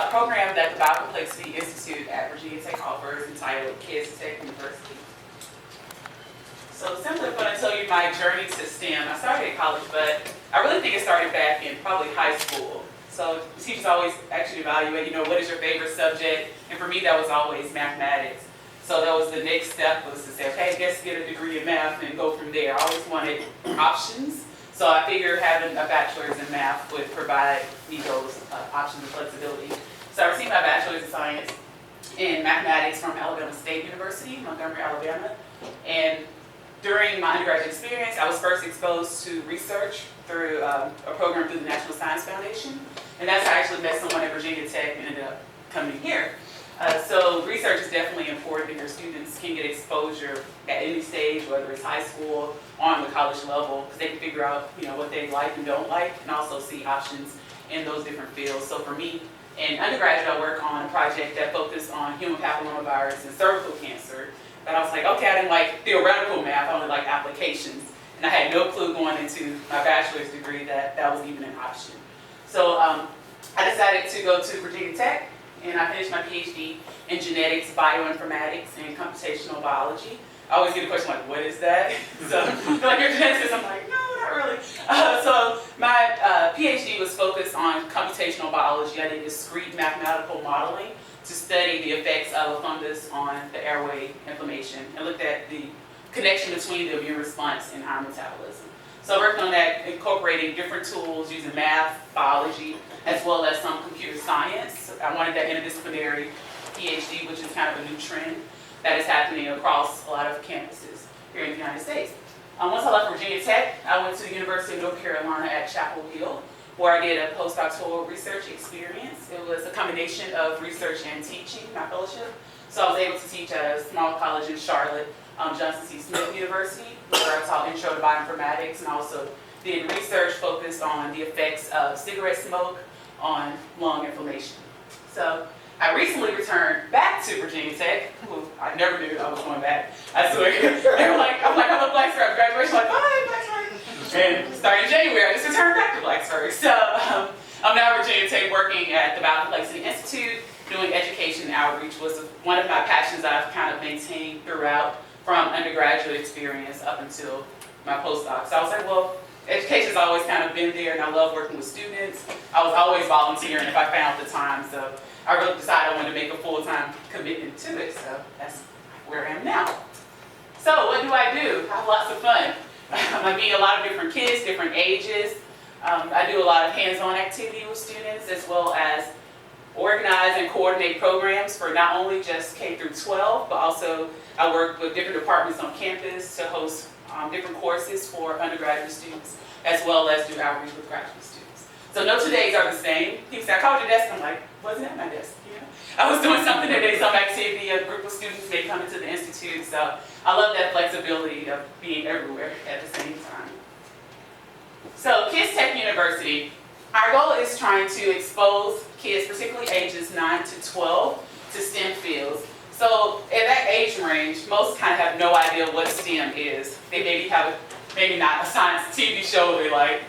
a program that the Biocomplexity Institute at Virginia Tech offers entitled Kids Tech University. So simply, I'm going to tell you my journey to STEM. I started in college, but I really think it started back in probably high school. So the teachers always actually evaluate, what is your favorite subject? And for me, that was always mathematics. So that was the next step, was to say, okay, I guess get a degree in math and go from there. I always wanted options. So I figured having a bachelor's in math would provide me those options and flexibility. So I received my bachelor's in science in mathematics from Alabama State University, Montgomery, Alabama. And during my undergraduate experience, I was first exposed to research through a program through the National Science Foundation. And that's how I actually met someone at Virginia Tech and ended up coming here. So research is definitely important, and your students can get exposure at any stage, whether it's high school or on the college level, because they can figure out what they like and don't like, and also see options in those different fields. So for me, in undergraduate, I work on a project that focused on human papillomavirus and cervical cancer. But I was like, okay, I didn't like theoretical math, I only like applications. And I had no clue going into my bachelor's degree that that was even an option. So I decided to go to Virginia Tech, and I finished my Ph.D. in genetics, bioinformatics, and computational biology. I always get a question like, what is that? So they're like, you're a geneticist. I'm like, no, not really. So my Ph.D. was focused on computational biology. I did discrete mathematical modeling to study the effects of a fungus on the airway inflammation and looked at the connection between the immune response and our metabolism. So I worked on that, incorporating different tools using math, biology, as well as some computer science. I wanted that interdisciplinary PhD, which is kind of a new trend that is happening across a lot of campuses here in the United States. Once I left Virginia Tech, I went to the University of North Carolina at Chapel Hill, where I did a postdoctoral research experience. It was a combination of research and teaching, my fellowship. So I was able to teach at a small college in Charlotte, Johnson C. Smith University, where I taught intro to bioinformatics and also did research focused on the effects of cigarette smoke on lung inflammation. So I recently returned back to Virginia Tech. I never knew I was going back. I swear. They were like, I'm a Blacksburg graduation, like, bye, Blacksburg. And starting in January, I just returned back to Blacksburg. So I'm now at Virginia Tech working at the Biocomplexity Institute, doing education and outreach was one of my passions that I've kind of maintained throughout from undergraduate experience up until my postdoc. So I was like, well, education's always kind of been there, and I love working with students. I was always volunteering if I found the time, so I really decided I wanted to make a full-time commitment to it, so that's where I am now. So what do? I have lots of fun. I meet a lot of different kids, different ages. I do a lot of hands-on activity with students, as well as organize and coordinate programs for not only just K through 12, but also I work with different departments on campus to host different courses for undergraduate students, as well as do outreach with graduate students. So no 2 days are the same. People say, I called your desk. I'm like, wasn't at my desk. I was doing something today, some activity, a group of students may come into the institute. So I love that flexibility of being everywhere at the same time. So Kids Tech University, our goal is trying to expose kids, particularly ages 9 to 12, to STEM fields. So at that age range, most kind of have no idea what STEM is. They maybe not a science TV show they like,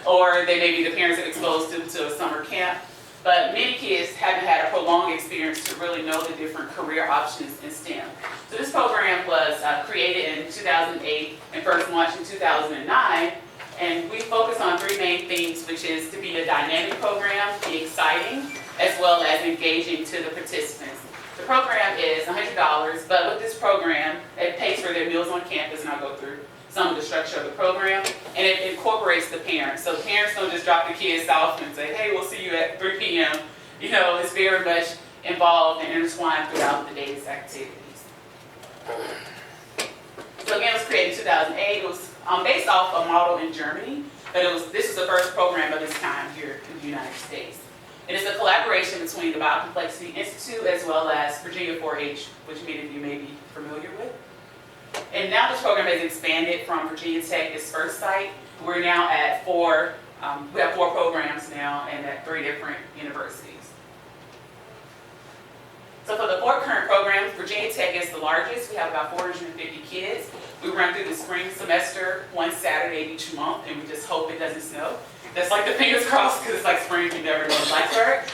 or they maybe the parents have exposed them to a summer camp. But many kids haven't had a prolonged experience to really know the different career options in STEM. So this program was created in 2008 and first launched in 2009. And we focus on three main themes, which is to be a dynamic program, be exciting, as well as engaging to the participants. The program is $100, but with this program, it pays for their meals on campus, and I'll go through some of the structure of the program, and it incorporates the parents. So parents don't just drop the kids off and say, hey, we'll see you at 3 p.m. It's very much involved and intertwined throughout the day's activities. So again, it was created in 2008. It was based off a model in Germany, but this is the first program of its kind here in the United States. It is a collaboration between the Biocomplexity Institute as well as Virginia 4-H, which many of you may be familiar with. And now this program has expanded from Virginia Tech, its first site. We're now at we have 4 programs now and at 3 different universities. So for the 4 current programs, Virginia Tech is the largest. We have about 450 kids. We run through the spring semester one Saturday each month, and we just hope it doesn't snow. That's like the fingers crossed, because it's like spring, you never know in Blacksburg.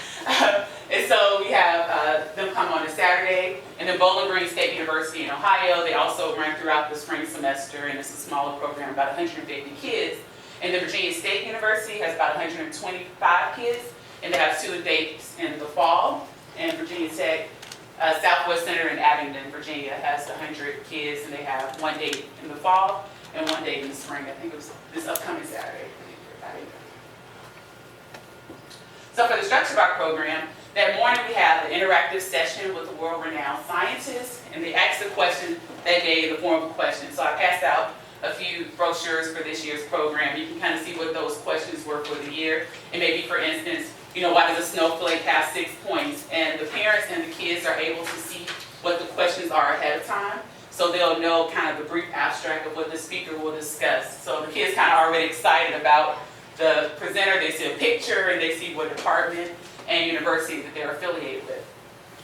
And so we have them come on a Saturday, and then Bowling Green State University in Ohio, they also run throughout the spring semester, and it's a smaller program, about 150 kids. And the Virginia State University has about 125 kids, and they have 2 dates in the fall. And Virginia Tech, Southwest Center in Abingdon, Virginia, has 100 kids, and they have 1 date in the fall and 1 date in the spring. I think it was this upcoming Saturday. So for the structure of our program, that morning we have an interactive session with a world-renowned scientist, and they asked the question that day, the form of a question. So I passed out a few brochures for this year's program. You can kind of see what those questions were for the year. And maybe, for instance, why does a snowflake have 6 points? And the parents and the kids are able to see what the questions are ahead of time. So they'll know kind of the brief abstract of what the speaker will discuss. So the kids kind of already excited about the presenter. They see a picture and they see what department and university that they're affiliated with.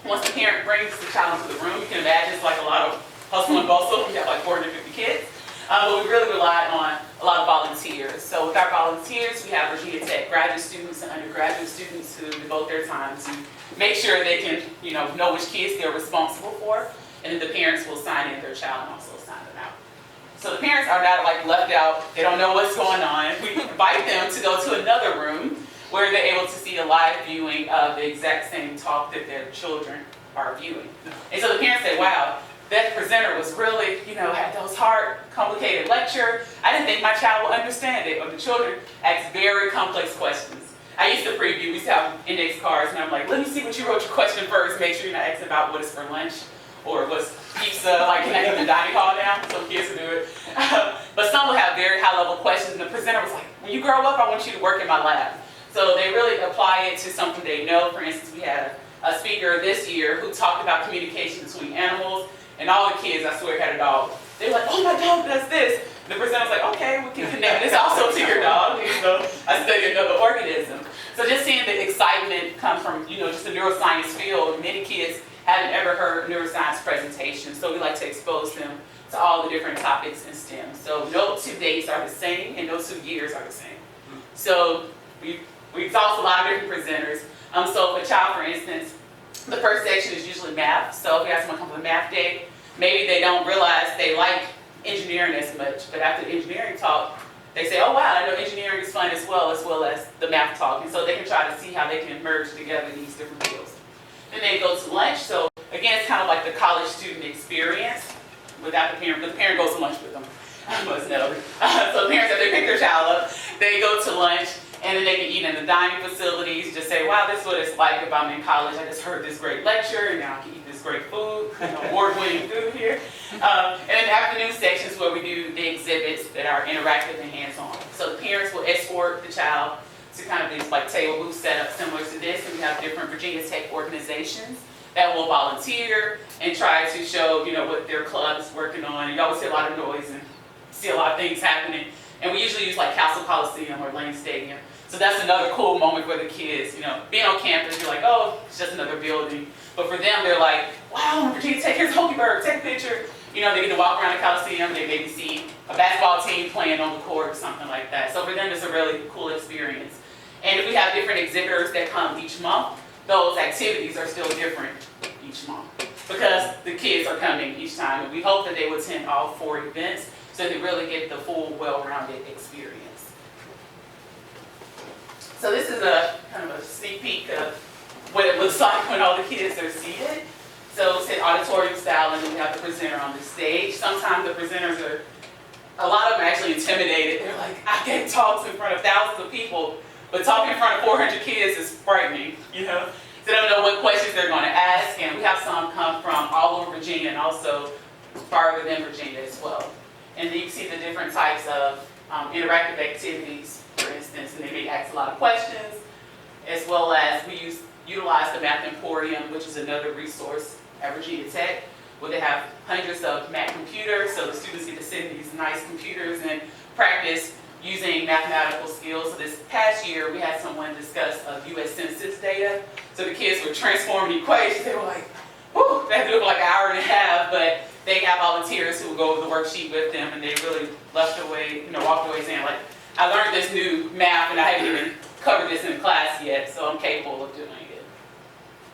Once the parent brings the child into the room, you can imagine it's like a lot of hustle and bustle. We have like 450 kids. But we really rely on a lot of volunteers. So with our volunteers, we have Virginia Tech graduate students and undergraduate students who devote their time to make sure they can, know which kids they're responsible for, and then the parents will sign in their child and also sign them out. So the parents are not like left out, they don't know what's going on. We invite them to go to another room where they're able to see a live viewing of the exact same talk that their children are viewing. And so the parents say, wow, that presenter was really, had those hard, complicated lecture. I didn't think my child would understand it. Or the children ask very complex questions. I used to preview, we used to have index cards, and I'm like, let me see what you wrote your question first. Make sure you're not asking about what is for lunch or what's pizza, like can I get the dining hall down? So kids will do it. But some will have very high-level questions, and the presenter was like, when you grow up, I want you to work in my lab. So they really apply it to something they know. For instance, we had a speaker this year who talked about communication between animals. And all the kids, I swear, had a dog. They were like, oh, my dog does this. The presenter was like, okay, we can connect this also to your dog. I studied another organism. So just seeing the excitement come from, just the neuroscience field. Many kids haven't ever heard neuroscience presentations. So we like to expose them to all the different topics in STEM. So no 2 dates are the same, and no 2 years are the same. So we exhaust a lot of different presenters. So for a child, for instance, the first section is usually math. So if you have someone come to the math day, maybe they don't realize they like engineering as much, but after the engineering talk, they say, oh wow, I know engineering is fun as well as the math talk. And so they can try to see how they can merge together these different fields. Then they go to lunch. So again, it's kind of like the college student experience without the parent, but the parent goes to lunch with them. I must know. So parents, if they pick their child up, they go to lunch. And then they can eat in the dining facilities, just say, wow, this is what it's like if I'm in college. I just heard this great lecture, and now I can eat this great food, award-winning food here. And then afternoon sections where we do the exhibits that are interactive and hands-on. So the parents will escort the child to kind of these like table booth setups similar to this, and we have different Virginia Tech organizations that will volunteer and try to show, what their club is working on. And you always see a lot of noise and see a lot of things happening. And we usually use like Castle Coliseum or Lane Stadium. So that's another cool moment for the kids. Being on campus, you're like, oh, it's just another building. But for them, they're like, wow, Virginia Tech, here's Hokiebird, take a picture. They get to walk around the Coliseum, they maybe see a basketball team playing on the court or something like that. So for them, it's a really cool experience. And if we have different exhibitors that come each month, those activities are still different each month because the kids are coming each time. And we hope that they will attend all 4 events so they really get the full, well-rounded experience. So this is a kind of a sneak peek of what it looks like when all the kids are seated. So it's an auditorium style, and then we have the presenter on the stage. Sometimes the presenters a lot of them are actually intimidated. They're like, I gave talks in front of thousands of people, but talking in front of 400 kids is frightening, So they don't know what questions they're going to ask, and we have some come from all over Virginia and also farther than Virginia as well. And then you can see the different types of interactive activities, for instance, and they may ask a lot of questions, as well as we utilize the Math Emporium, which is another resource at Virginia Tech, where they have hundreds of Mac computers, so the students get to sit in these nice computers and practice using mathematical skills. So this past year, we had someone discuss U.S. Census data. So the kids were transforming equations. They were like, whoo, they had to do it for like an hour and a half, but they have volunteers who will go over the worksheet with them, and they really walked away saying like, I learned this new math and I haven't even covered this in class yet, so I'm capable of doing it.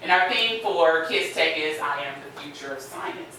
And our theme for Kids Tech is I am the future of science.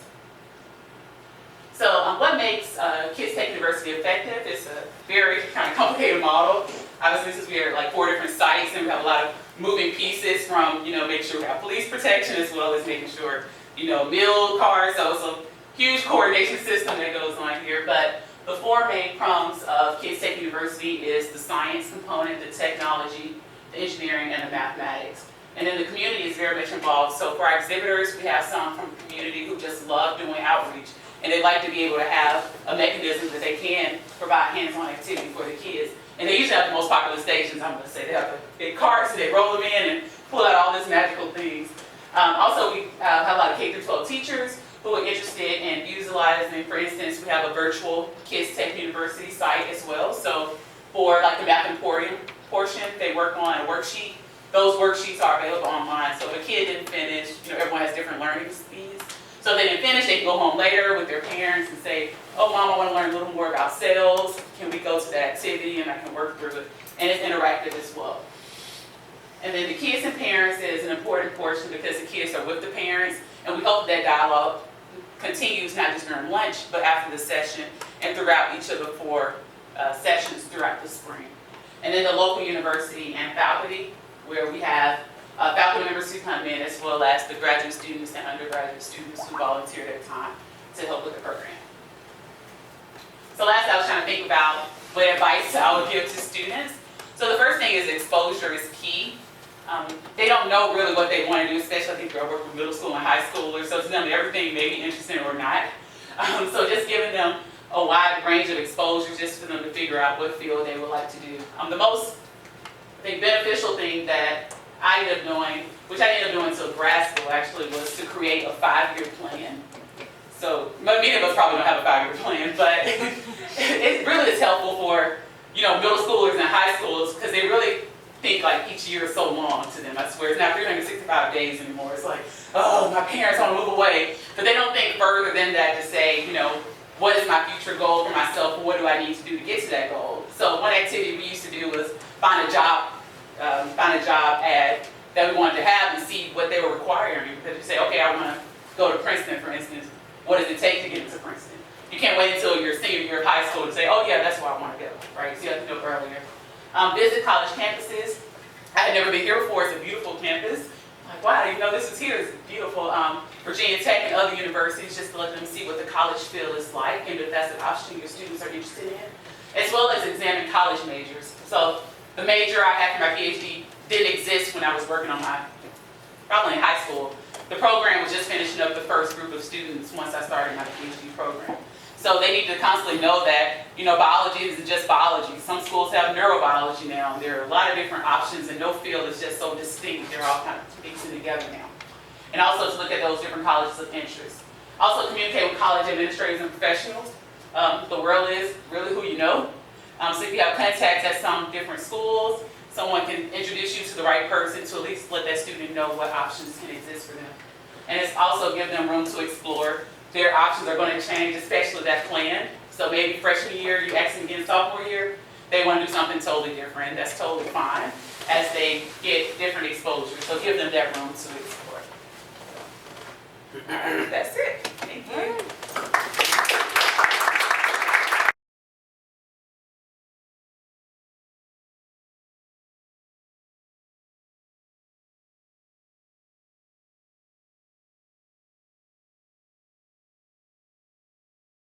So what makes Kids Tech University effective? It's a very kind of complicated model. Obviously, since we are like 4 different sites and we have a lot of moving pieces from, making sure we have police protection as well as making sure, meal cards. So it's a huge coordination system that goes on here. But the 4 main prongs of Kids Tech University is the science component, the technology, the engineering, and the mathematics. And then the community is very much involved. So for our exhibitors, we have some from the community who just love doing outreach. And they like to be able to have a mechanism that they can provide hands-on activity for the kids. And they usually have the most popular stations, I'm going to say. They have the big carts, and they roll them in and pull out all these magical things. Also, we have a lot of K-12 teachers who are interested in utilizing, for instance, we have a virtual Kids Tech University site as well. So for like the Math Emporium portion, they work on a worksheet. Those worksheets are available online. So if a kid didn't finish, everyone has different learning speeds. So if they didn't finish, they can go home later with their parents and say, oh, Mom, I want to learn a little more about cells. Can we go to that activity and I can work through it? And it's interactive as well. And then the kids and parents is an important portion because the kids are with the parents, and we hope that dialogue continues not just during lunch, but after the session and throughout each of the 4 sessions throughout the spring. And then the local university and faculty, where we have faculty members who come in as well as the graduate students and undergraduate students who volunteer their time to help with the program. So last I was trying to think about what advice I would give to students. So the first thing is exposure is key. They don't know really what they want to do, especially I think they're working with middle school and high schoolers, so to them everything may be interesting or not. So just giving them a wide range of exposure just for them to figure out what field they would like to do. The most, I think, beneficial thing that I ended up doing, which I ended up doing until grad school actually, was to create a 5-year plan. So many of us probably don't have a 5-year plan, but it really is helpful for middle schoolers and high schoolers because they really think like each year is so long to them. I swear it's not 365 days anymore. It's like, oh, my parents want to move away, but they don't think further than that to say, what is my future goal for myself, or what do I need to do to get to that goal? So one activity we used to do was find a job ad that we wanted to have and see what they were requiring. Because you say, okay, I want to go to Princeton, for instance. What does it take to get into Princeton? You can't wait until your senior year of high school to say, oh yeah, that's where I want to go, right? So you have to know earlier. Visit college campuses. I had never been here before. It's a beautiful campus. I'm like, wow, I didn't know this was here. It's beautiful. Virginia Tech and other universities, just to let them see what the college feel is like and if that's an option your students are interested in, as well as examine college majors. So the major I had for my Ph.D. didn't exist when I was working on probably in high school. The program was just finishing up the first group of students once I started my Ph.D. program. So they need to constantly know that, biology isn't just biology. Some schools have neurobiology now, and there are a lot of different options, and no field is just so distinct. They're all kind of mixing together now. And also to look at those different colleges of interest. Also communicate with college administrators and professionals. The world is really who you know. So if you have contacts at some different schools, someone can introduce you to the right person to at least let that student know what options can exist for them. And it's also give them room to explore. Their options are going to change, especially that plan. So maybe freshman year, you ask them again sophomore year, they want to do something totally different. That's totally fine as they get different exposure. So give them that room to explore. That's it. Thank you.